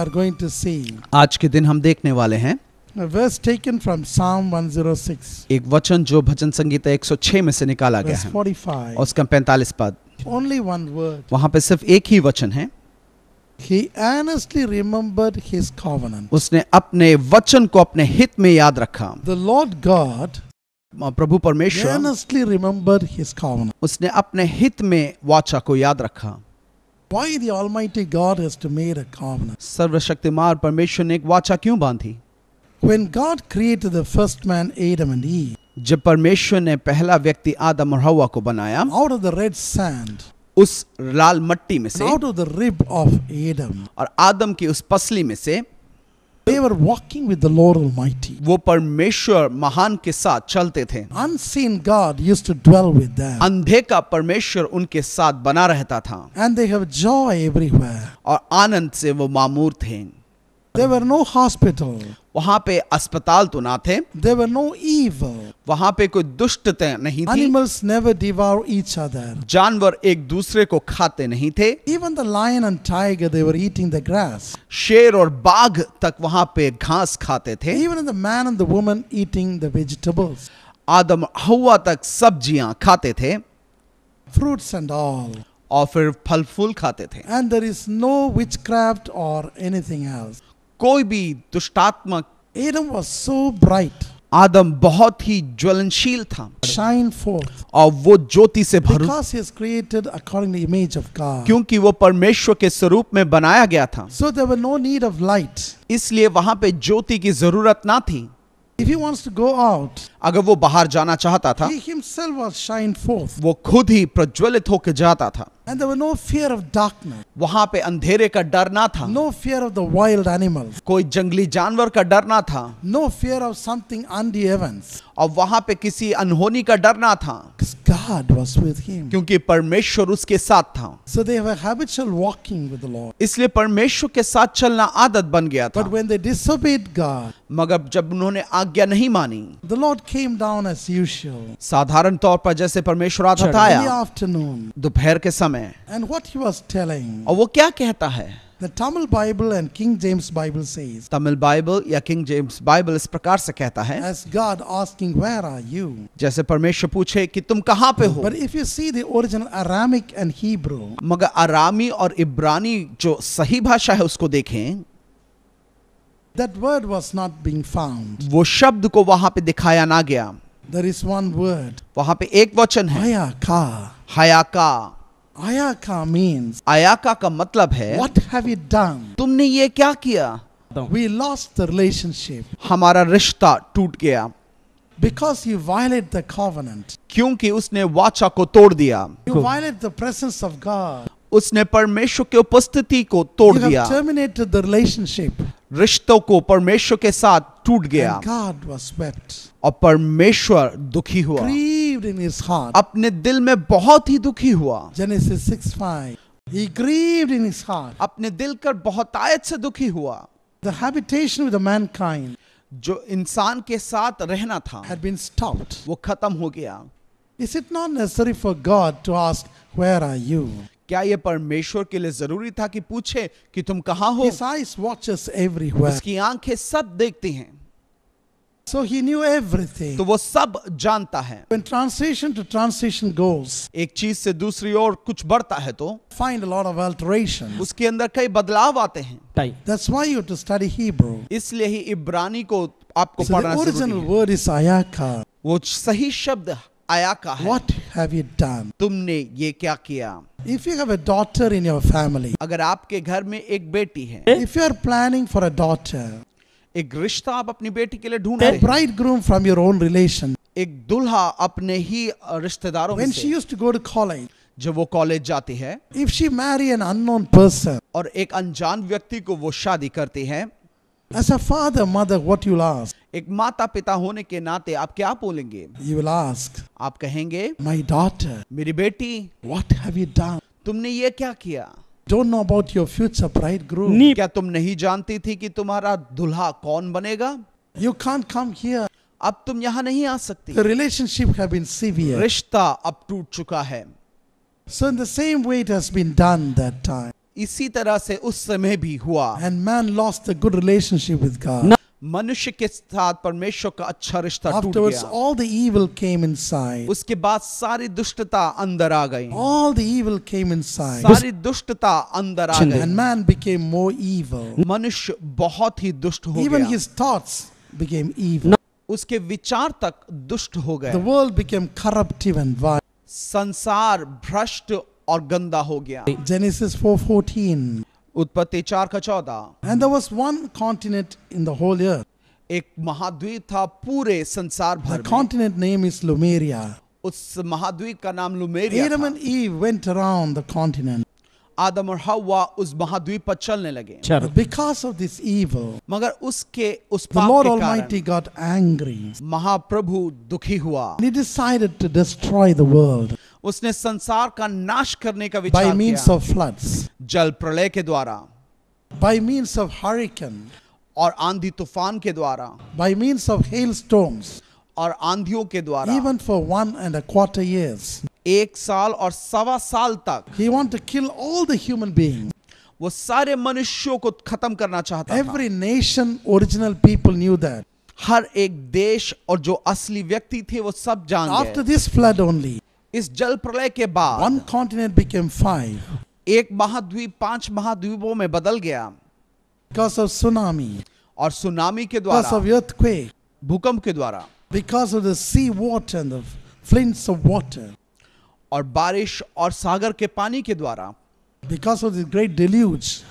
are going to see आज के दिन हम देखने वाले हैं a verse taken from Psalm 106, एक वचन जो भजन संगीता 106 में से निकाला गया verse है 45. और उसका 45 पद। Only one word. वहां पे सिर्फ एक ही वचन है। He earnestly remembered his covenant. उसने अपने वचन को अपने हित में याद रखा। The Lord God प्रभु परमेश्वर earnestly remembered his covenant. उसने अपने हित में वाचा को याद रखा। Why the Almighty God has to make a covenant? सर्वशक्तिमान परमेश्वर ने एक वाचा क्यों बांधी? When God created the first man, Adam and Eve, जब परमेश्वर ने पहला व्यक्ति आदम और हव्वा को बनाया out of the red sand, उस लाल मट्टी में से out of the rib of Adam, और आदम की उस पसली में से they were walking with the Lord Almighty. वो परमेश्वर महान के साथ चलते थे। Unseen God used to dwell with them. अंधे का परमेश्वर उनके साथ बना रहता था And they have joy everywhere. और आनंद से वो मामूर थे। There were no hospital. वहां पे अस्पताल तो ना थे, There were no evil. वहां पे कोई दुष्टता नहीं थी, Animals never devour each other. जानवर एक दूसरे को खाते नहीं थे, Even the lion and tiger, they were eating the grass. शेर और बाघ तक वहां पे घास खाते थे, Even the man and the woman eating the vegetables, आदम हव्वा तक सब्जियां खाते थे fruits and all. और फिर फल फूल खाते थे। And there is no witchcraft or anything else. कोई भी दुष्टात्मक Adam was so bright, आदम बहुत ही ज्वलनशील था shine forth, और वो ज्योति से भर, because he is created according to the image of God. क्योंकि वो परमेश्वर के स्वरूप में बनाया गया था, So there were no need of light. इसलिए वहां पे ज्योति की जरूरत ना थी। If he wants to go out, अगर वो बाहर जाना चाहता था, he himself was shine forth. वो खुद ही प्रज्वलित होकर जाता था। And there was no fear of darkness, वहां पे अंधेरे का डर ना था, no fear of the wild animals, कोई जंगली जानवर का डर ना था, no fear of something undue events. और वहां पे किसी अनहोनी का डर ना था, Because God was with him. क्योंकि परमेश्वर उसके साथ था। So they have a habitual walking with the Lord. इसलिए परमेश्वर के साथ चलना आदत बन गया था। But when they disobeyed God, मगर जब उन्होंने आज्ञा नहीं मानी, the Lord came down as usual साधारण तौर पर जैसे परमेश्वर आता in था the आया afternoon. दोपहर के समय, And what he was telling, और वो क्या कहता है? the Tamil Bible and King James Bible says, Tamil Bible या किंग जेम्स बाइबल इस प्रकार से कहता है, as God asking, where are you? जैसे परमेश्वर पूछे कि तुम कहाँ पे हो। But if you see the original Aramic and Hebrew, मगर अरामी और इब्रानी जो सही भाषा है उसको देखें, that word was not being found. वो शब्द को वहां पे दिखाया ना गया। There is one word, वहां पे एक वचन है, ayaka. हयाका। Ayaka means, अयाका का मतलब है what have you done? तुमने ये क्या किया? We lost the relationship हमारा रिश्ता टूट गया because you violate the covenant. क्योंकि उसने वाचा को तोड़ दिया, You violate the presence of God. उसने परमेश्वर की उपस्थिति को तोड़ You दिया, have terminated the relationship. रिश्तों को परमेश्वर के साथ टूट गया And God was wept, और परमेश्वर दुखी हुआ, grieved in his heart. अपने दिल में बहुत ही दुखी हुआ। Genesis 6:5. He grieved in his heart. अपने दिल कर बहुत आयत से दुखी हुआ। The habitation with the mankind जो इंसान के साथ रहना था had been stopped. वो खत्म हो गया। Is it not necessary for God to ask, where are you? क्या ये परमेश्वर के लिए जरूरी था कि पूछे कि तुम कहाँ हो? His eyes watches everywhere. उसकी आंखें सब देखती हैं, So he knew everything. तो वो सब जानता है। When translation to translation goes, एक चीज से दूसरी ओर कुछ बढ़ता है तो find a lot of alterations. उसके अंदर कई बदलाव आते हैं। That's why you have to study Hebrew. इसलिए ही इब्रानी को आपको So the पढ़ना original जरूरी है। word is ayaka. वो सही शब्द आयाका है। What have you done? तुमने ये क्या किया? If you have a daughter in your family, अगर आपके घर में एक बेटी है, if you are planning for a daughter, एक रिश्ता आप अपनी बेटी के लिए ढूंढ a रहे हैं, bridegroom from your own relation, एक दुल्हा अपने ही रिश्तेदारों में when she से, used to go to college, जब वो कॉलेज जाती है if she marry an unknown person, और एक अनजान व्यक्ति को वो शादी करती है, as a father, mother, what you'll ask? एक माता पिता होने के नाते आप क्या बोलेंगे? You will ask, आप कहेंगे, my daughter, मेरी बेटी what have you done? तुमने ये क्या किया? Don't know about your future bridegroom. क्या तुम नहीं जानती थी कि तुम्हारा दुल्हा कौन बनेगा? You can't come here. अब तुम यहाँ नहीं आ सकती। The relationship have been severe. रिश्ता अब टूट चुका है। So in the same way it has been done that time. इसी तरह से उस समय भी हुआ। And man lost the good relationship with God. मनुष्य के साथ परमेश्वर का अच्छा रिश्ता टूट Afterwards, गया। all the evil came inside. उसके बाद सारी दुष्टता अंदर आ गई। All the evil came inside. सारी दुष्टता अंदर आ And गई। man became more evil. मनुष्य बहुत ही दुष्ट हो Even गया। his thoughts became evil. उसके विचार तक दुष्ट हो The गए। world became corruptive and vile. संसार भ्रष्ट और गंदा हो गया। Genesis 4:14. उत्पत्ति 4:14। And there was one continent in the whole earth. एक महाद्वीप था पूरे संसार The भर में। continent name is Lumeria. उस महाद्वीप का नाम लुमेरिया Adam था। and Eve went around the continent. आदम और हव्वा उस महाद्वीप पर चलने लगे। But because of this evil, मगर उसके उस the पाप Lord के Almighty कारण got angry. महाप्रभु दुखी हुआ। And he decided to destroy the world उसने संसार का नाश करने का by विचार means किया। of floods, जल प्रलय के द्वारा by means of hurricane, और आंधी तूफान के द्वारा by means of hailstorms, और आंधियों के द्वारा। even for 1.25 years. 1 साल और सवा साल तक He wanted to kill all the human beings. वो सारे मनुष्यों को खत्म करना चाहता था। Every nation, original people knew that. हर एक देश और जो असली व्यक्ति थे वो सब जान After गए। this flood only, इस जल प्रलय के बाद one continent became 5 एक महाद्वीप 5 महाद्वीपों में बदल गया। because of tsunami, और सुनामी के because of द्वारा, earthquake, भूकंप के द्वारा because of the sea water and the flints of water, और बारिश और सागर के पानी के द्वारा because of the great deluge.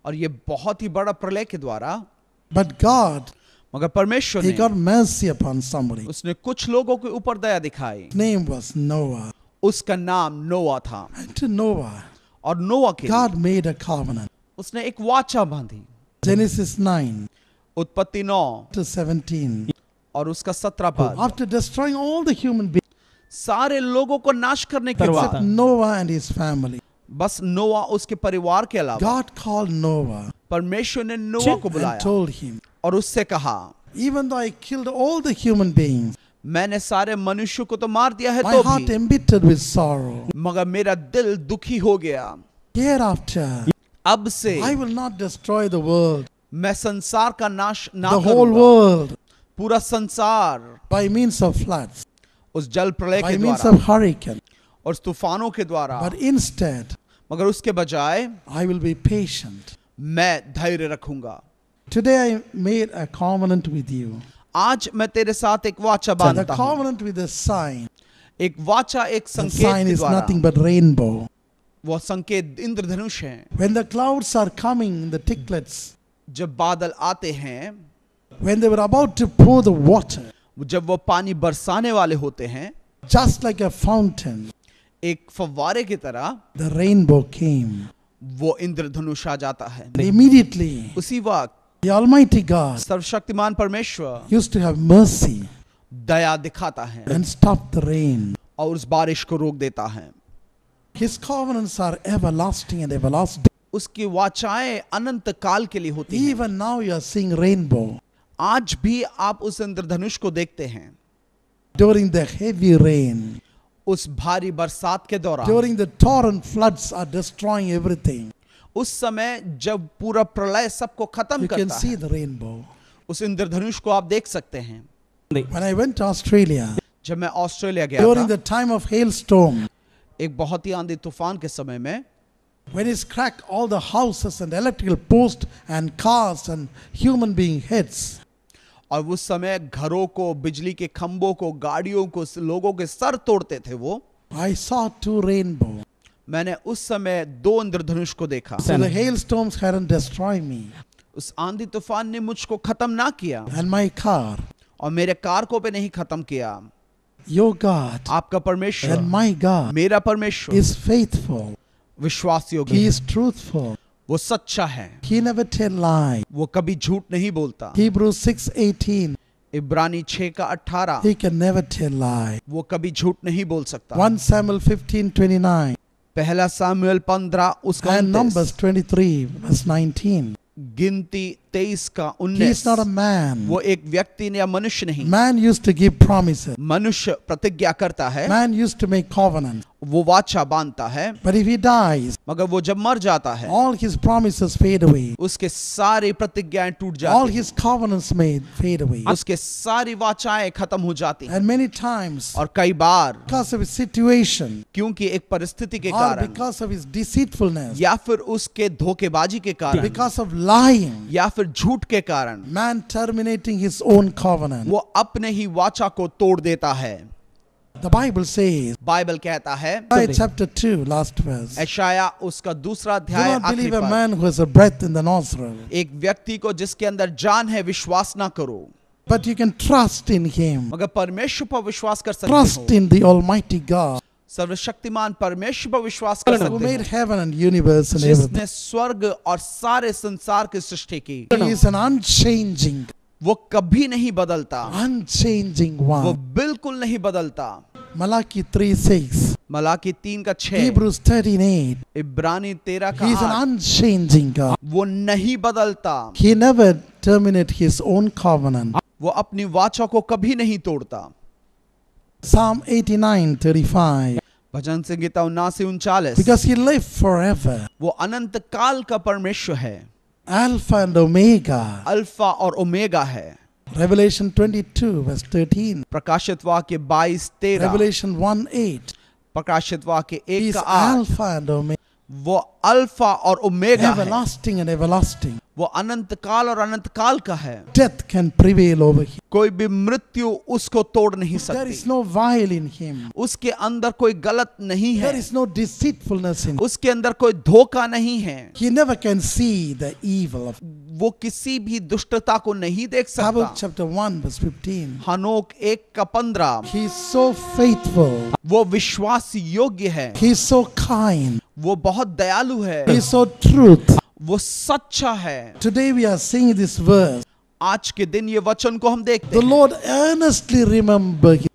और ये बहुत ही बड़ा प्रलय के द्वारा। But God, मगर परमेश्वर He ने got mercy upon somebody. उसने कुछ लोगों के ऊपर दया दिखाई। His name was Noah. उसका नाम नोआ था। And to Noah, और नोआ के लिए God made a covenant. उसने एक वाचा बांधी। Genesis 9 उत्पत्ति 9 to 17. और उसका 17 पद। After destroying all the human beings, सारे लोगों को नाश करने के except बाद Noah and his family, बस नोआ उसके परिवार के अलावा God called Noah परमेश्वर ने नोआ को and बुलाया told him, और उससे कहा, even though I killed all the human beings, मैंने सारे मनुष्यों को तो मार दिया है my तो heart भी, embittered with sorrow. मगर मेरा दिल दुखी हो गया। Hereafter, अब से I will not destroy the world, मैं संसार का नाश ना the whole करूंगा। world, पूरा संसार by means of floods, उस जल प्रलय by के means द्वारा of hurricane. और उस तूफानों के द्वारा, But instead, मगर उसके बजाय I will be patient. मैं धैर्य रखूंगा। Today I made a covenant with you. आज मैं तेरे साथ एक वाचा The बांधता हूँ। covenant with the sign. एक वाचा एक The संकेत sign के is द्वारा। nothing but rainbow. वो संकेत इंद्रधनुष है। When the clouds are coming, the ticklets, जब बादल आते हैं, when they were about to pour the water, जब वो पानी बरसाने वाले होते हैं, just like a fountain, एक फव्वारे की तरह the rainbow came. वो इंद्रधनुष आ जाता है। And immediately, उसी वक्त the Almighty God सर्वशक्तिमान परमेश्वर used to have mercy दया दिखाता है and stop the rain. और उस बारिश को रोक देता है। His covenants are everlasting and everlasting. उसकी वाचाएं अनंत काल के लिए होती हैं। Even now you are seeing rainbow. आज भी आप उस इंद्रधनुष को देखते हैं। During the heavy rain, उस भारी बरसात के दौरान, during the torrent floods are destroying everything, उस समय जब पूरा प्रलय सबको खत्म you can करता see है, the rainbow. उस इंद्रधनुष को आप देख सकते हैं। When I went to Australia, जब मैं ऑस्ट्रेलिया गया during था, the time of hailstorm, एक बहुत ही आंधी तूफान के समय में, when it's cracked all the houses and electrical posts and cars and human being heads, और उस समय घरों को, बिजली के खंभों को, गाड़ियों को, लोगों के सर तोड़ते थे वो। I saw 2 rainbows. मैंने उस समय 2 इंद्रधनुष को देखा। So the hailstorms hadn't destroyed me. उस आंधी तूफान ने मुझको खत्म ना किया And my car, और मेरे कार को भी नहीं खत्म किया। your God आपका परमेश्वर, and my God मेरा परमेश्वर is faithful. विश्वास योग्य He है। is truthful. वो सच्चा है, He never tell lie. वो कभी झूठ नहीं बोलता। Hebrews 6:18. इब्रानी 6 का 18, He can never tell lie. वो कभी झूठ नहीं बोल सकता। 1 Samuel 15:29 पहला सामुएल 15 उसका and 29, Numbers 23 verse 19. गिनती 23 का He is 19। not a man. वो एक व्यक्ति या मनुष्य नहीं, Man used to give promises. मनुष्य प्रतिज्ञा करता है Man used to make covenants. वो वाचा बांधता है, But if he dies, मगर वो जब मर जाता है all his promises fade away. उसके सारी प्रतिज्ञाएं टूट All जाती his covenants made fade away. हैं, उसके सारी वाचाएं खत्म हो जाती हैं। And many times, और कई बार because of his situation, क्योंकि एक परिस्थिति के or कारण because of his deceitfulness, या फिर उसके धोखेबाजी के कारण because of lying, या फिर झूठ के कारण man terminating his own covenant. वो अपने ही वाचा को तोड़ देता है। The Bible says, बाइबल कहता है, Isaiah chapter 2, last verse, यशाया उसका दूसरा do अध्याय not आखिरी believe a पद, man who has a breath in the nostril, एक व्यक्ति को जिसके अंदर जान है विश्वास ना करो, but you can trust in him. मगर परमेश्वर पर विश्वास कर सकते Trust हो। in the Almighty God सर्वशक्तिमान परमेश्वर पर विश्वास कर who सकते made हो, heaven and universe and everything. जिसने स्वर्ग और सारे संसार की सृष्टि की। He is an unchanging, वो कभी नहीं बदलता, unchanging वो one. बिल्कुल नहीं बदलता। Malachi 3:6, Malachi 3:6, Hebrews 13:8. इब्रानी 13 He is an 8, unchanging God. वो नहीं बदलता, He never terminated his own covenant. वो अपनी वाचा को कभी नहीं तोड़ता। Psalm 89:35. Bhajan Sangeeta 79:39, Because he lived forever. वो अनंत काल का परमेश्वर है, Alpha and Omega. अल्फा और ओमेगा है। Revelation 22 verse 13. प्रकाशित वाक्य 22:13, Revelation 1:8. प्रकाशित वाक्य He 1 is का 8, Alpha and Omega. वो अल्फा और ओमेगा है, Everlasting and everlasting. वो अनंत काल और अनंत काल का है। Death can prevail over him. कोई भी मृत्यु उसको तोड़ नहीं There is सकती, no vile in him. उसके अंदर कोई गलत नहीं There है, is no deceitfulness in him. उसके अंदर कोई धोखा नहीं है, He never can see the evil of. वो किसी भी दुष्टता को नहीं देख Habakkuk सकता। chapter 1 verse 15. हनोक 1:15, He is so faithful. वो विश्वास योग्य है, He is so kind. वो बहुत दयालु है, He is so truth. वो सच्चा है। Today we are seeing this verse. आज के दिन ये वचन को हम देखते The हैं। Lord earnestly remember him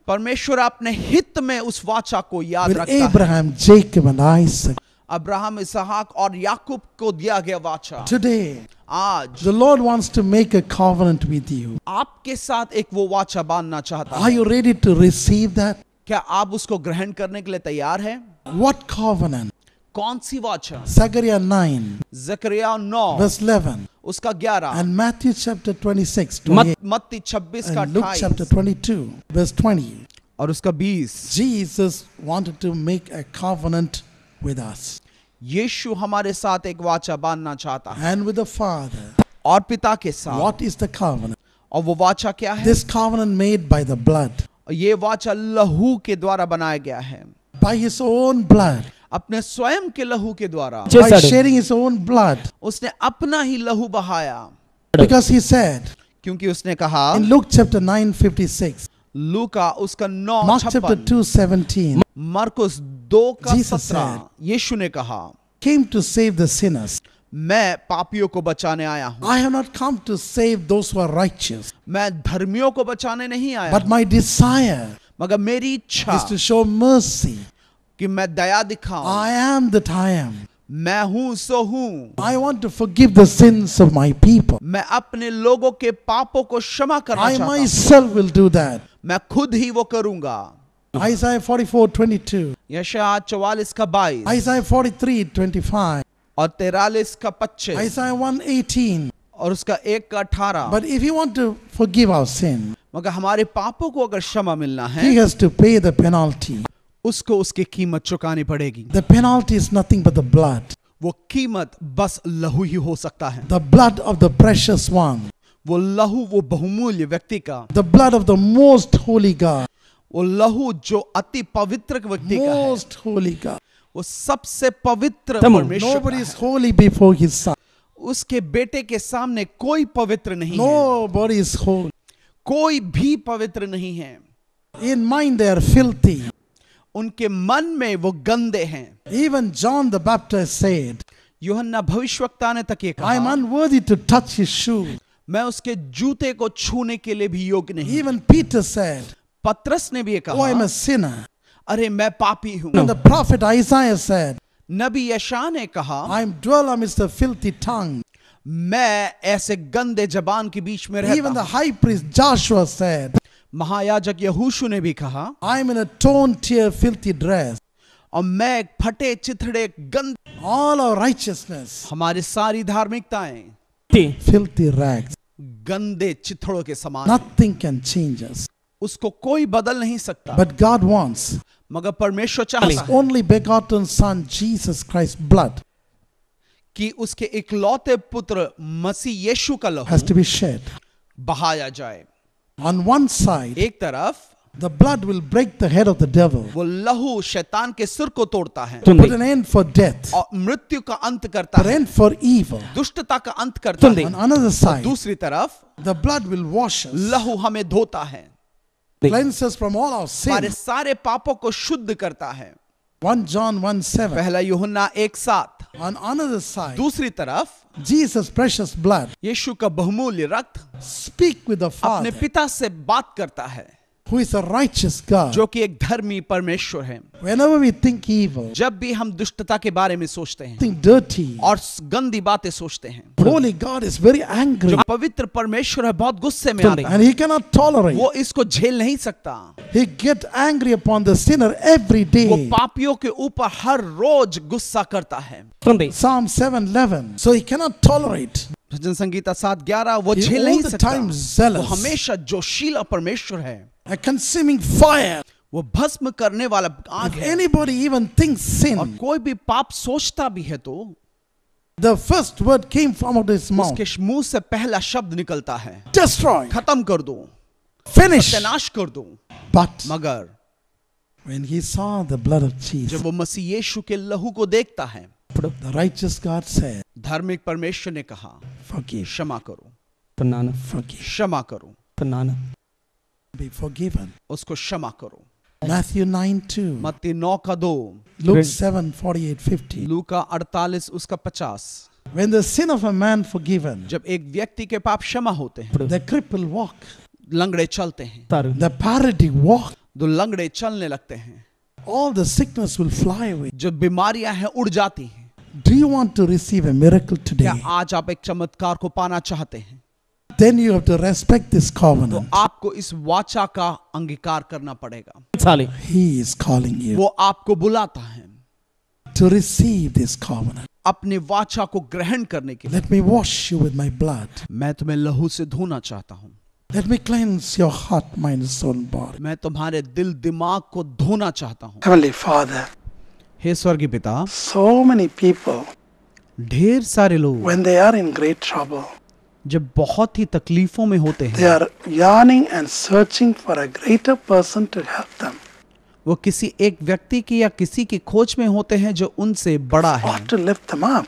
परमेश्वर अपने हित में उस वाचा को याद with रखता है। Abraham, Jacob and Isaac. Abraham, इसहाक और याकूब को दिया गया वाचा Today, आज the Lord wants to make a covenant with you. आपके साथ एक वो वाचा बांधना चाहता Are है। you ready to receive that? क्या आप उसको ग्रहण करने के लिए तैयार हैं? What covenant? कौन सी वाचा? Zechariah 9 जकरिया 9 verse 11 उसका 11, and Matthew chapter 26 28 मत्ती 26 का and Luke 28 chapter 22 verse 20. और उसका 20। Jesus wanted to make a covenant with us यीशु हमारे साथ एक वाचा बांधना चाहता है and with the Father. और पिता के साथ। What is the covenant? और वो वाचा क्या है? This covenant made by the blood, ये वाचा लहू के द्वारा बनाया गया है, by his own blood, अपने स्वयं के लहू के द्वारा। by sharing his own blood. उसने अपना ही लहू बहाया, Because he said क्योंकि उसने कहा, in Luke chapter 9:56, लूका उसका 9 Mark chapter 2:17, मरकुस 2 का Jesus 17, said, यीशु ने कहा, came to save the sinners. मैं पापियों को बचाने आया हूं, I have not come to save those who are righteous, मैं धर्मियों को बचाने नहीं आया but हूं, my desire मगर मेरी इच्छा is to show mercy. कि मैं दया दिखाऊं। I am that I am. मैं हूं सो हूं, I want to forgive the sins of my people. मैं अपने लोगों के पापों को क्षमा करना I चाहता हूं, myself will do that. मैं खुद ही वो करूंगा। Isaiah 44:22, यशायाह 44 का 22 Isaiah 43:25, और 43 का 25 Isaiah 1:18. और उसका 1 का 18। But if you want to forgive our sin, मगर हमारे पापों को अगर क्षमा मिलना है, he has to pay the penalty. उसको उसकी कीमत चुकानी पड़ेगी। The penalty is nothing but the blood. वो कीमत बस लहू ही हो सकता है, The blood of the precious one. वो लहू वो बहुमूल्य व्यक्ति का, The blood of the most holy God. वो लहू जो अति पवित्र व्यक्ति का है, Most holy God. वो सबसे पवित्र परमेश्वर Nobody का is है। holy before his son. उसके बेटे के सामने कोई पवित्र नहीं है, Nobody is holy. कोई भी पवित्र नहीं है। In mind they are filthy. उनके मन में वो गंदे हैं। Even John the Baptist said, यूहन्ना भविष्यवक्ता ने तक ये I am कहा, unworthy to touch his shoe. मैं उसके जूते को छूने के लिए भी योग्य नहीं। Even Peter said, पतरस ने भी ये oh, I am कहा, a sinner. अरे मैं पापी हूं। And the prophet Isaiah said, नबी यशायाह ने कहा, I am dwell amidst the filthy tongue. मैं ऐसे गंदे जबान के बीच में Even रहता the हूं। high priest Joshua said, महायाजक यहोशू ने भी कहा, I am in a torn, tear, filthy dress. और मैग, फटे चिथड़े, गंद, all our righteousness, हमारी सारी धार्मिकताएं filthy rags. गंदे चिथड़ों के समान हैं। Nothing can change us. उसको कोई बदल नहीं सकता, But God wants मगर परमेश्वर His चाहता है only begotten Son, Jesus Christ's blood, कि उसके इकलौते पुत्र मसीह यीशु का लहू has to be shed. बहाया जाए। On one side, एक तरफ the blood will break the head of the devil, वो लहू शैतान के सिर को तोड़ता है put an end for death, और मृत्यु का अंत करता put an है, end for evil. दुष्टता का अंत करता है। On another side, दूसरी तरफ the blood will wash us, लहू हमें धोता है, cleanse us from all our हमारे sin. सारे पापों को शुद्ध करता है। 1 John 1:7. पहला यूहन्ना 1:7। On another side, दूसरी तरफ Jesus' precious blood यीशु का बहुमूल्य रक्त speak with the अपने Father, पिता से बात करता है, who is a righteous God. जो कि एक धर्मी परमेश्वर है। Whenever we think evil, जब भी हम दुष्टता के बारे में सोचते हैं think dirty, और गंदी बातें सोचते हैं, holy God is very angry, जो पवित्र परमेश्वर है बहुत गुस्से में आता है, and He cannot tolerate. वो इसको झेल नहीं सकता। He get angry upon the sinner every वो day. पापियों के ऊपर हर रोज गुस्सा करता है। Psalm 7:11. So He cannot tolerate. भजन संगीता 7:11 वो He झेल all नहीं the सकता। time वो zealous, हमेशा जोशीला परमेश्वर है, a consuming fire. वो भस्म करने वाला आग If है। anybody even thinks और sin, कोई भी पाप सोचता भी है तो the first word came from out his mouth. उसके मुंह से पहला शब्द निकलता है, Destroy, खत्म कर दो, finish. विनाश कर दो। But मगर when he saw the blood of जब Jesus, वो मसीह यीशु के लहू को देखता है, the righteous God said, धार्मिक परमेश्वर ने कहा forgive, क्षमा करो, forgive, क्षमा करो, be forgiven. उसको क्षमा करो। Matthew 9:2, मत्ती 9:2, Luke 7:48-50. लूका 48 उसका 50। When the sin of a man forgiven, जब एक व्यक्ति के पाप क्षमा होते हैं, the cripple walk, लंगड़े चलते हैं, the paralytic walk, दो लंगड़े चलने लगते हैं, all the sickness will fly away. जो बीमारियां हैं उड़ जाती हैं। Do you want to receive a miracle क्या today? आज आप एक चमत्कार को पाना चाहते हैं? Then you have to respect this तो covenant. आपको इस वाचा का अंगीकार करना पड़ेगा। He is calling you वो आपको बुलाता है to receive this covenant. अपने वाचा को ग्रहण करने के लिए। Let me wash you with my blood. मैं तुम्हें लहू से धोना चाहता हूँ, Let me cleanse your heart, mind, soul, and body. मैं तुम्हारे दिल दिमाग को धोना चाहता हूँ। Heavenly Father, हे स्वर्गीय पिता, so many people, ढेर सारे लोग when they are in great trouble, जब बहुत ही तकलीफों में होते they हैं, are yearning and searching for a greater person to help them वो किसी एक व्यक्ति की या किसी की खोज में होते हैं जो उनसे बड़ा है, or to lift them up.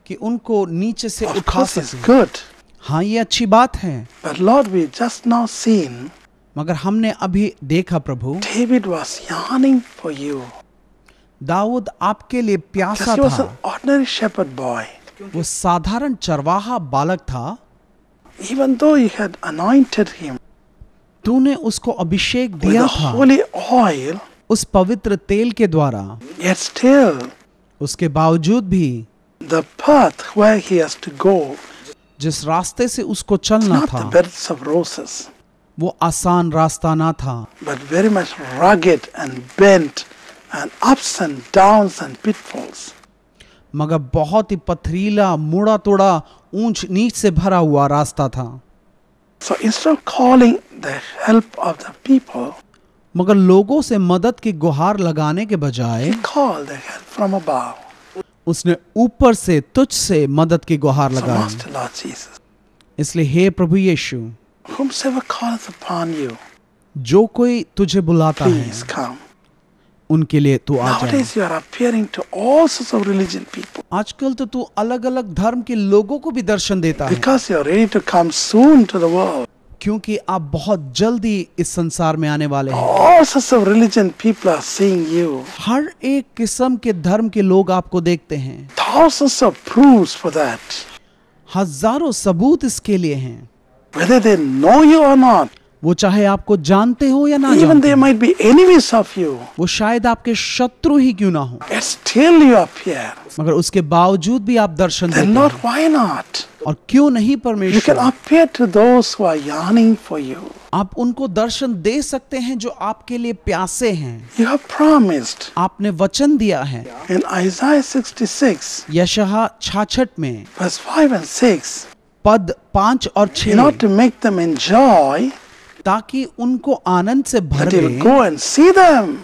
कि उनको नीचे से Of उठा course, it's सके। good. हाँ, ये अच्छी बात है, But Lord, we just now seen मगर हमने अभी देखा प्रभु, David was yearning for you. Dawood आपके लिए प्यासा Because he was था। an ordinary shepherd boy. वो साधारण चरवाहा बालक था, Even though you had anointed him तूने उसको अभिषेक with दिया the था holy oil, उस पवित्र तेल के द्वारा, yet still उसके बावजूद भी the path where he has to go, जिस रास्ते से उसको चलना not the था beds of roses, वो आसान रास्ता ना था, but very much rugged and bent and ups and downs and pitfalls. मगर बहुत ही पथरीला, मुड़ा तोड़ा, ऊंच नीच से भरा हुआ रास्ता था। So instead of calling the help of the people, मगर लोगों से मदद की गुहार लगाने के बजाय he called the help from above. उसने ऊपर से तुझ से मदद की गुहार So लगाई। Master Lord Jesus, इसलिए हे प्रभु यीशु, whomsoever calleth upon you, जो कोई तुझे बुलाता है please come. उनके लिए तू आ जाए। Nowadays you are appearing to all sorts of religion people आजकल तो तू अलग अलग धर्म के लोगों को भी दर्शन देता है, because you are ready to come soon to the world. क्योंकि आप बहुत जल्दी इस संसार में आने वाले हैं। All sorts of religion people are seeing you. हर एक किस्म के धर्म के लोग आपको देखते हैं। Thousands of proofs for that. हजारों सबूत इसके लिए हैं, Whether they know you or not, वो चाहे आपको जानते हो या ना Even जानते they हो, might be enemies of you. वो शायद आपके शत्रु ही क्यों ना हो, Yet still you appear. मगर उसके बावजूद भी आप दर्शन Then देते Lord, हैं। why not? और क्यों नहीं You can परमेश्वर, appear to those who are yearning for you. आप उनको दर्शन दे सकते हैं जो आपके लिए प्यासे हैं। You have promised आपने वचन दिया है in Isaiah 66, यशायाह 66 में verse 5 and 6, पद 5 और in order 6, to make them enjoy, ताकि उनको आनंद से भर that you will they, go and see them,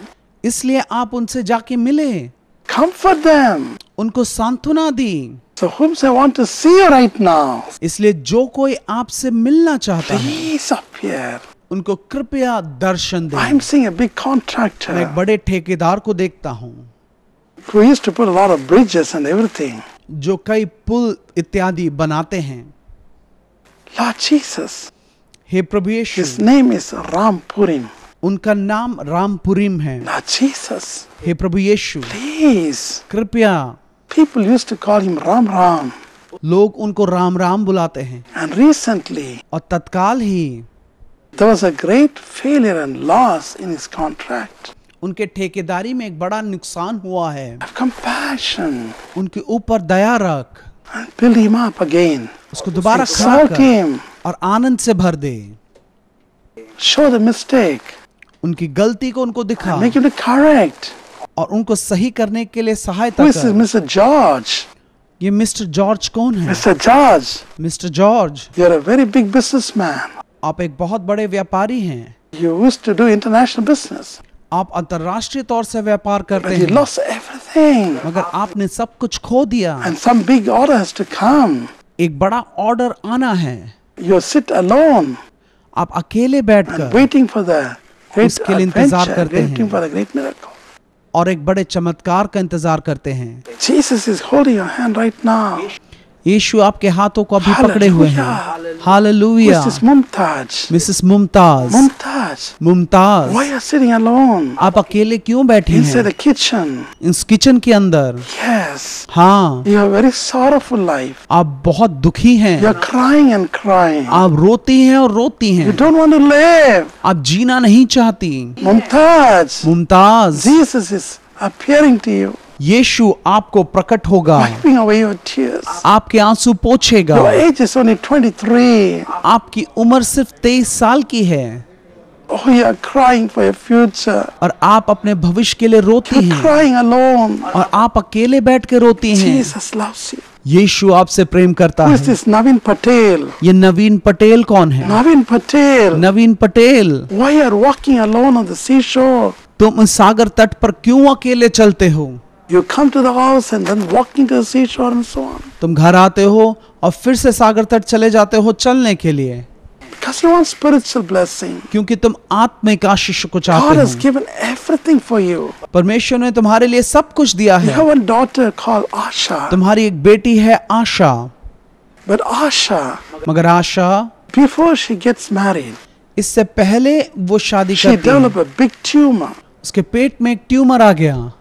इसलिए आप उनसे जाके मिले, comfort them. उनको सांत्वना दी। So whom I want to see you right now, इसलिए जो कोई आपसे मिलना चाहता है, please appear. उनको कृपया दर्शन दे। I'm seeing a big मैं एक contractor बड़े ठेकेदार को देखता हूँ who used to put a lot of bridges and everything. जो कई पुल इत्यादि बनाते हैं। Lord Jesus, hey Prabhu Yeshu, his name is Rampurim. उनका नाम रामपुरीम है। Lord Jesus, hey Prabhu Yeshu, please. कृपया, People used to call him Ram Ram. लोग उनको राम राम बुलाते हैं। And recently, और तत्काल ही there was a great failure and loss in his contract. उनके ठेकेदारी में एक बड़ा नुकसान हुआ है। Have compassion उनके ऊपर दया रख, and build him up again. उसको दोबारा खड़ा Exalt कर him. और आनंद से भर दे। Show the mistake. उनकी गलती को उनको दिखा Make him to correct. और उनको सही करने के लिए सहायता Who is this कर। Mr. George? ये मिस्टर जॉर्ज कौन है? Mr. George, mister George, you're a very big businessman. आप एक बहुत बड़े व्यापारी हैं। You used to do international business, आप अंतर्राष्ट्रीय तौर से व्यापार करते but you हैं, lost everything. मगर आपने सब कुछ खो दिया। And some big order has to come. एक बड़ा ऑर्डर आना है। You sit alone आप अकेले and बैठकर waiting for the great उसके लिए इंतजार adventure, करते हैं। waiting for the great miracle. और एक बड़े चमत्कार का इंतजार करते हैं। Jesus is holding your hand right now. यीशु आपके हाथों को अभी पकड़े हुए हैं। Hallelujah. Hallelujah. Mrs. Mumtaz. Mrs Mumtaz, Mumtaz, Mumtaz, why are you sitting alone आप अकेले क्यों बैठी inside हैं the kitchen? इस किचन के अंदर? Yes, हाँ, you have a very sorrowful life. आप बहुत दुखी You हैं। are crying and crying. आप रोती हैं और रोती You हैं। don't want to live. आप जीना नहीं चाहती। Mumtaz, Mumtaz, Jesus is appearing to you, यीशु आपको प्रकट होगा, wiping away your tears. आपके आंसू पोंछेगा। Your age is only 23. आपकी उम्र सिर्फ 23 साल की है Oh, you are crying for your future. और आप अपने भविष्य के लिए रोती You're हैं crying alone. और आप अकेले बैठ के रोती हैं। Jesus loves you. यीशु आपसे प्रेम करता Who is है। this Navin Patel? ये नवीन पटेल कौन है? Navin Patel. Naveen Patel, Why you are walking alone on the seashore? तुम सागर तट पर क्यों अकेले चलते हो? You come to the house and then walking to the seashore and so on. तुम घर आते हो और फिर से सागर तट चले जाते हो चलने के लिए, Because you want spiritual blessing. क्योंकि तुम आत्मिक आशीष को God चाहते has हो। given everything for you. परमेश्वर ने तुम्हारे लिए सब कुछ दिया You है। have a daughter called Asha. तुम्हारी एक बेटी है आशा, But Asha, मगर आशा before she gets married, इससे पहले वो शादी she करती है, developed a big tumor उसके पेट में एक ट्यूमर आ गया,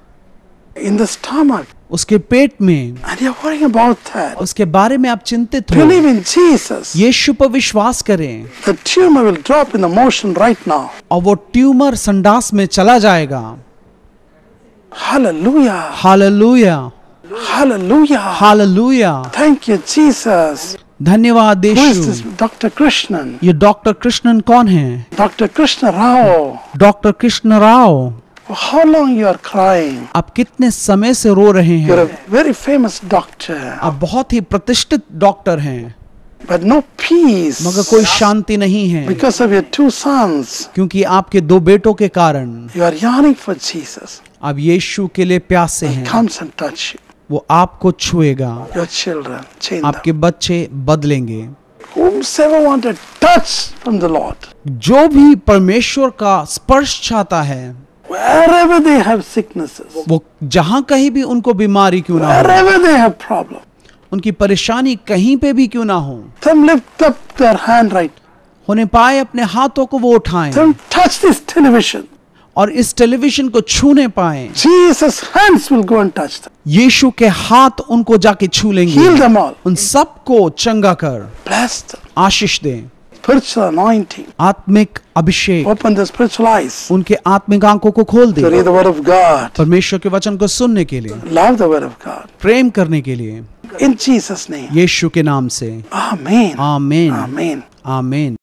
in the stomach. उसके पेट में। And you're worrying about that. उसके बारे में आप चिंतित हो। Believe in Jesus. यीशु पर विश्वास करें The tumor will drop in the motion right now. और वो ट्यूमर संडास में चला जाएगा। Hallelujah. Hallelujah, Hallelujah. Hallelujah. Thank you, Jesus. धन्यवाद Who is this Yeshu. Dr. Krishnan? ये डॉक्टर कृष्णन कौन है? Dr. Krishna Rao. Doctor Krishna Rao. How long you are crying? आप कितने समय से रो रहे You're हैं? a very famous doctor, आप बहुत ही प्रतिष्ठित डॉक्टर हैं, but no peace मगर कोई शांति नहीं है, because of your two sons. क्योंकि आपके दो बेटों के कारण You are yearning for Jesus. आप यीशु के लिए प्यासे He हैं। comes and touch you. वो आपको छुएगा, Your children, change them. आपके बच्चे बदलेंगे। Whomsoever want a touch from the Lord, जो भी परमेश्वर का स्पर्श चाहता है, wherever they have sicknesses, वो जहां कहीं भी उनको बीमारी क्यों ना हो, wherever they have problem, उनकी परेशानी कहीं पे भी क्यों ना हो, them lift up their hand right. होने पाए अपने हाथों को वो उठाएं Them touch this television. और इस टेलीविजन को छूने पाए। Jesus' hands will go and touch them. यीशु के हाथ उनको जाके छू लेंगे। Heal them all. उन सबको चंगा कर Bless them. आशीष दें। spiritual anointing. आत्मिक अभिषेक, Open the spiritual eyes उनके आत्मिक आंखों को खोल to they read the word of God, परमेश्वर के वचन को सुनने के लिए, love the word of God. प्रेम करने के लिए, In Jesus' name. यीशु के नाम से Amen. आमीन Amen. आमीन।